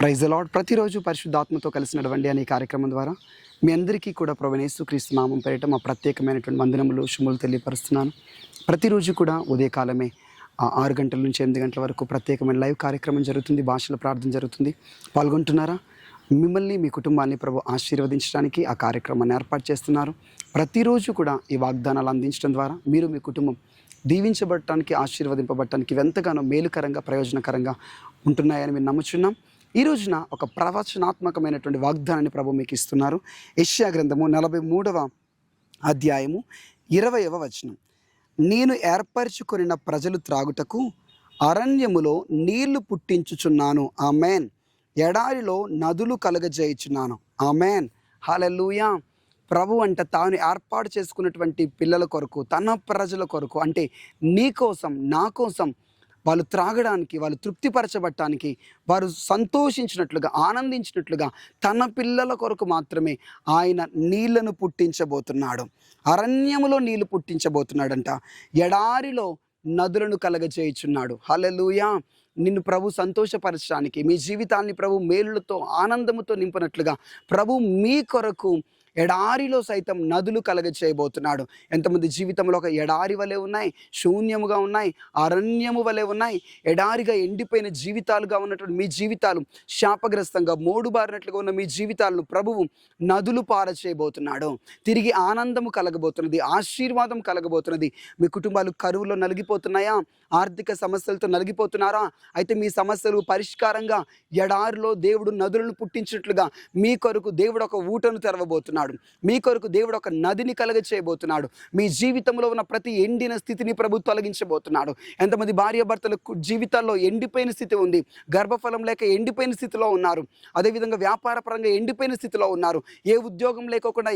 Praise the lord. ప్రతిరోజు పరిశుద్ధాత్మతో కలిసి నడవండి అనే కార్యక్రమం ద్వారా మీ అందరికీ కూడా ప్రభువైన యేసుక్రీస్తు నామం పేరిట మా ప్రత్యేకమైనటువంటి వందనములు శుభములు తెలియపరుస్తున్నాను. ప్రతిరోజు కూడా ఉదయకాలమే 6 గంటల నుంచి 8 గంటల వరకు ప్రత్యేకమైన లైవ్ కార్యక్రమం జరుగుతుంది. భాషల ప్రార్థన జరుగుతుంది. పాల్గొంటున్నారా? మిమ్మల్ని మీ కుటుంబాన్ని ప్రభు ఆశీర్వదించడానికి ఆ కార్యక్రమాన్ని ఏర్పాటు చేస్తున్నారు. ప్రతిరోజు కూడా ఈ వాగ్దానాలు అందించడం ద్వారా మీరు మీ కుటుంబం దీవించబడటానికి, ఆశీర్వదింపబడటానికి ఎంతగానో మేలుకరంగా, ప్రయోజనకరంగా ఉంటున్నాయని మేము నమ్ముచున్నాం. ఈ రోజున ఒక ప్రవచనాత్మకమైనటువంటి వాగ్దానాన్ని ప్రభు మీకు ఇస్తున్నారు. యెషయా గ్రంథము 43వ అధ్యాయము 20వ వచనం. నేను ఏర్పరచుకొనిన ప్రజలు త్రాగుటకు అరణ్యములో నీళ్లు పుట్టించుచున్నాను. ఆమేన్. ఎడారిలో నదులు కలగజేయుచున్నాను. ఆమేన్. హల్లెలూయా. ప్రభు అంట తాను ఏర్పాటు చేసుకున్నటువంటి పిల్లల కొరకు, తన ప్రజల కొరకు, అంటే నీ కోసం, నా కోసం వాళ్ళు త్రాగడానికి, వాళ్ళు తృప్తిపరచబడటానికి, వారు సంతోషించినట్లుగా, ఆనందించినట్లుగా తన పిల్లల కొరకు మాత్రమే ఆయన నీళ్లను పుట్టించబోతున్నాడు. అరణ్యములో నీళ్లు పుట్టించబోతున్నాడంట. ఎడారిలో నదులను కలగజేయుచున్నాడు. హల్లెలూయా. నిన్ను ప్రభు సంతోషపరచడానికి, మీ జీవితాన్ని ప్రభు మేలులతో, ఆనందముతో నింపినట్లుగా ప్రభు మీ కొరకు ఎడారిలో సైతం నదులు కలగచేయబోతున్నాడు. ఎంతమంది జీవితంలో ఒక ఎడారి వలె ఉన్నాయి, శూన్యముగా ఉన్నాయి, అరణ్యము వలె ఉన్నాయి, ఎడారిగా ఎండిపోయిన జీవితాలుగా ఉన్నటువంటి మీ జీవితాలు, శాపగ్రస్తంగా మోడుబారినట్లుగా ఉన్న మీ జీవితాలను ప్రభువు నదులు పారచేయబోతున్నాడు. తిరిగి ఆనందము కలగబోతున్నది, ఆశీర్వాదం కలగబోతున్నది. మీ కుటుంబాలు కరువులో నలిగిపోతున్నాయా? ఆర్థిక సమస్యలతో నలిగిపోతున్నారా? అయితే మీ సమస్యలు పరిష్కారంగా ఎడారిలో దేవుడు నదులను పుట్టించినట్లుగా మీ కొరకు దేవుడు ఒక ఊటను తెరవబోతున్నాడు. మీ కొరకు దేవుడు ఒక నదిని కలగ చేయబోతున్నాడు. మీ జీవితంలో ఉన్న ప్రతి ఎండిన స్థితిని ప్రభు తొలగించబోతున్నాడు. ఎంతమంది భార్యాభర్తల జీవితాల్లో ఎండిపోయిన స్థితి ఉంది, గర్భఫలం లేక ఎండిపోయిన స్థితిలో ఉన్నారు, అదేవిధంగా వ్యాపార పరంగా ఎండిపోయిన స్థితిలో ఉన్నారు, ఏ ఉద్యోగం లేకోకుండా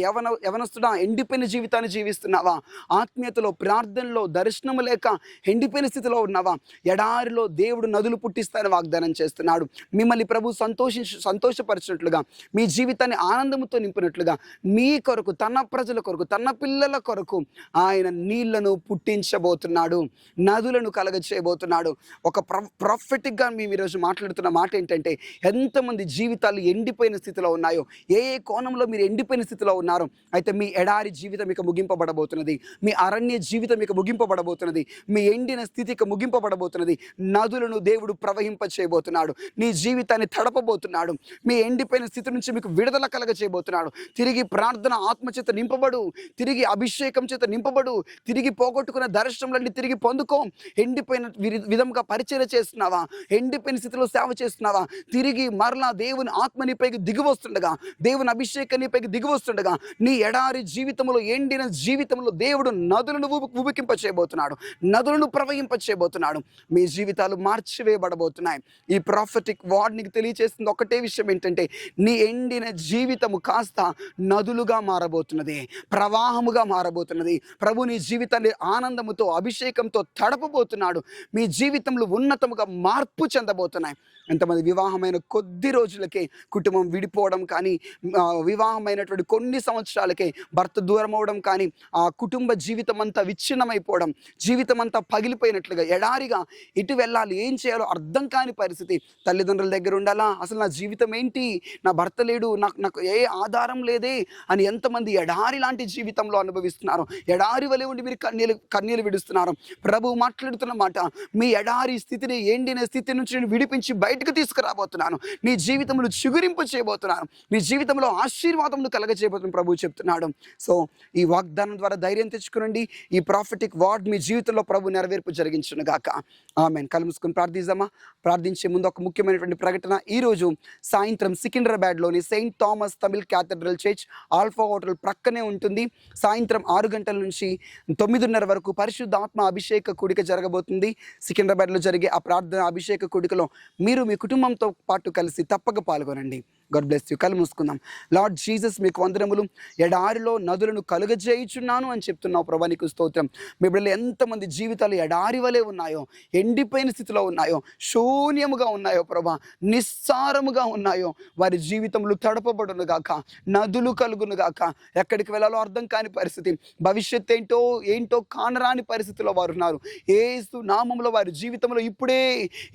యవనస్తుడా ఎండిపోయిన జీవితాన్ని జీవిస్తున్నావా? ఆత్మీయతలో, ప్రార్థనలో, దర్శనము లేక ఎండిపోయిన స్థితిలో ఉన్నావా? ఎడారిలో దేవుడు నదులు పుట్టిస్తానని వాగ్దానం చేస్తున్నాడు. మిమ్మల్ని ప్రభు సంతోషపరిచినట్లుగా, మీ జీవితాన్ని ఆనందముతో నింపినట్లుగా మీ కొరకు, తన ప్రజల కొరకు, తన పిల్లల కొరకు ఆయన నీళ్లను పుట్టించబోతున్నాడు, నదులను కలగచేయబోతున్నాడు. ఒక ప్రాఫిటిక్గా మేము ఈరోజు మాట్లాడుతున్న మాట ఏంటంటే, ఎంతమంది జీవితాలు ఎండిపోయిన స్థితిలో ఉన్నాయో, ఏ కోణంలో మీరు ఎండిపోయిన స్థితిలో ఉన్నారో, అయితే మీ ఎడారి జీవితం ఇక ముగింపబడబోతున్నది, మీ అరణ్య జీవితం ఇక ముగింపబడబోతున్నది, మీ ఎండిన స్థితి ఇక ముగింపబడబోతున్నది. నదులను దేవుడు ప్రవహింప చేయబోతున్నాడు, నీ జీవితాన్ని తడపబోతున్నాడు, మీ ఎండిపోయిన స్థితి నుంచి మీకు విడుదల కలగ చేయబోతున్నాడు. తిరిగి ప్రార్థన ఆత్మచేత నింపబడు, తిరిగి అభిషేకం చేత నింపబడు, తిరిగి పోగొట్టుకున్న దర్శనములన్నీ తిరిగి పొందుకో. ఎండిపోయిన విధంగా పరిచర్య చేస్తున్నావా? ఎండిపోయిన స్థితిలో సేవ చేస్తున్నావా? తిరిగి మరలా దేవుని ఆత్మ నీపైకి దిగి వస్తుండగా, దేవుని అభిషేకం నీపైకి దిగి వస్తుండగా, నీ ఎడారి జీవితంలో, ఎండిన జీవితంలో దేవుడు నదులను ఉబికింప చేయబోతున్నాడు, నదులను ప్రవహింప చేయబోతున్నాడు. మీ జీవితాలు మార్చివేయబడబోతున్నాయి. ఈ ప్రాఫిటిక్ వర్డ్ నీకు తెలియజేస్తుంది ఒకటే విషయం ఏంటంటే, నీ ఎండిన జీవితము కాస్త నదులుగా మారబోతున్నది, ప్రవాహముగా మారబోతున్నది. ప్రభు నీ జీవితాన్ని ఆనందముతో, అభిషేకంతో తడపబోతున్నాడు. మీ జీవితంలో ఉన్నతముగా మార్పు చెందబోతున్నాయి. ఎంతమంది వివాహమైన కొద్ది రోజులకే కుటుంబం విడిపోవడం కానీ, వివాహమైనటువంటి కొన్ని సంవత్సరాలకే భర్త దూరం అవడం కానీ, ఆ కుటుంబ జీవితం అంతా విచ్ఛిన్నమైపోవడం, జీవితం అంతా పగిలిపోయినట్లుగా, ఎడారిగా ఇటు వెళ్ళాలి, ఏం చేయాలో అర్థం కాని పరిస్థితి. తల్లిదండ్రుల దగ్గర ఉండాలా, అసలు నా జీవితం ఏంటి, నా భర్త లేడు, నాకు ఏ ఆధారం లేదే అని ఎంతమంది ఎడారి లాంటి జీవితంలో అనుభవిస్తున్నారు. ఎడారి వలె ఉండి మీరు కన్నీళ్ళు విడుస్తున్నారు. ప్రభు మాట్లాడుతున్న మాట, మీ ఎడారి స్థితిని, ఎండిన స్థితి నుంచి నేను విడిపించి బయటకు తీసుకురాబోతున్నాను, నీ జీవితంలో చిగురింపు చేయబోతున్నాను, నీ జీవితంలో ఆశీర్వాదములు కలగజేయబోతున్నాను ప్రభు చెప్తున్నాడు. సో ఈ వాగ్దానం ద్వారా ధైర్యం తెచ్చుకునండి. ఈ ప్రాఫిటిక్ వర్డ్ మీ జీవితంలో ప్రభు నెరవేర్పు జరిగించును గాక. ఆమేన్. కళ్ళు మూసుకొని ప్రార్థిద్దామా? ప్రార్థించే ముందు ఒక ముఖ్యమైనటువంటి ప్రకటన. ఈరోజు సాయంత్రం సికింద్రాబాద్లోని Saint Thomas Tamil cathedral church Alpha hotel ప్రక్కనే ఉంటుంది. సాయంత్రం 6 గంటల నుంచి 9:30 వరకు పరిశుద్ధాత్మ అభిషేక కూడిక జరగబోతుంది. సికింద్రాబాద్లో జరిగే ఆ ప్రార్థన అభిషేక కూడికలో మీరు మీ కుటుంబంతో పాటు కలిసి తప్పక పాల్గొనండి. God bless you. కళ్ళు మూసుకుందాం. లార్డ్ జీసస్, మీకు వందనములు. ఎడారిలో నదులను కలుగజేయుచున్నాను అని చెప్తున్నావు ప్రభా, నీకు స్తోత్రం. మీ బిడ్డలు ఎంతమంది జీవితాలు ఎడారి వలె ఉన్నాయో, ఎండిపోయిన స్థితిలో ఉన్నాయో, శూన్యముగా ఉన్నాయో ప్రభా, నిస్సారముగా ఉన్నాయో, వారి జీవితంలో తడపబడును గాక, నదులు కలుగును గాక. ఎక్కడికి వెళ్ళాలో అర్థం కాని పరిస్థితి, భవిష్యత్ ఏంటో కానరాని పరిస్థితిలో వారు ఉన్నారు. యేసు నామములో వారి జీవితంలో ఇప్పుడే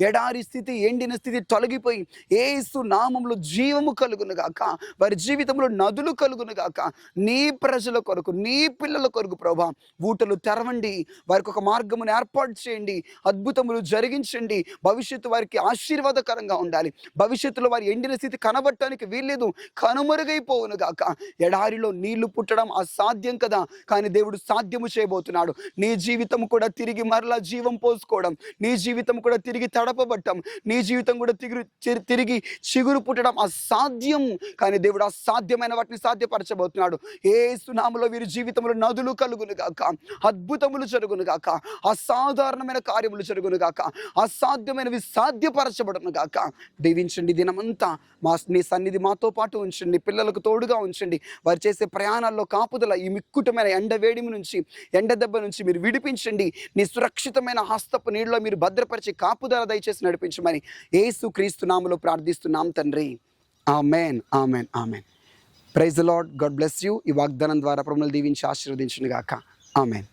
ఎడారి స్థితి, ఎండిన స్థితి తొలగిపోయి యేసు నామములో జీవము కలుగును గాక, వారి జీవితంలో నదులు కలుగును గాక. నీ ప్రజల కొరకు, నీ పిల్లల కొరకు ప్రభా ఊటలు తెరవండి, వారికి ఒక మార్గమును ఏర్పాటు చేయండి, అద్భుతములు జరిగించండి. భవిష్యత్తు వారికి ఆశీర్వాదకరంగా ఉండాలి. భవిష్యత్తులో వారి ఎండిన స్థితి కనబట్టడానికి వీల్లేదు, కనుమరుగైపోవును గాక. ఎడారిలో నీళ్లు పుట్టడం అసాధ్యం కదా, కానీ దేవుడు సాధ్యము చేయబోతున్నాడు. నీ జీవితం కూడా తిరిగి మరలా జీవం పోసుకోవడం, నీ జీవితం కూడా తిరిగి తడపబట్టం, నీ జీవితం కూడా తిరిగి చిగురు పుట్టడం అసాధ్యం, కానీ దేవుడు అసాధ్యమైన వాటిని సాధ్యపరచబోతున్నాడు. యేసు నామములో వీరి జీవితంలో నదులు కలుగును గాక, అద్భుతములు జరుగును గాక, అసాధారణమైన కార్యములు జరుగును గాక, అసాధ్యమైనవి సాధ్యపరచబడును గాక. దీవించండి దినమంతా. నీ సన్నిధి మాతో పాటు ఉంచండి, పిల్లలకు తోడుగా ఉంచండి. వారు చేసే ప్రయాణాల్లో కాపుదల, ఈ మిక్కుటమైన ఎండ వేడిమి నుంచి, ఎండ దెబ్బ నుంచి మీరు విడిపించండి. నీ సురక్షితమైన హస్తపు నీళ్ళలో మీరు భద్రపరిచి కాపుదల దయచేసి నడిపించమని యేసు క్రీస్తు నామములో ప్రార్థిస్తున్నాం తండ్రి. ఆమేన్, ఆమేన్, ఆమేన్. Praise the Lord. God bless you. ఈ వాగ్దానం ద్వారా ప్రభువును దీవించి ఆశీర్వదించును గాక. ఆమేన్.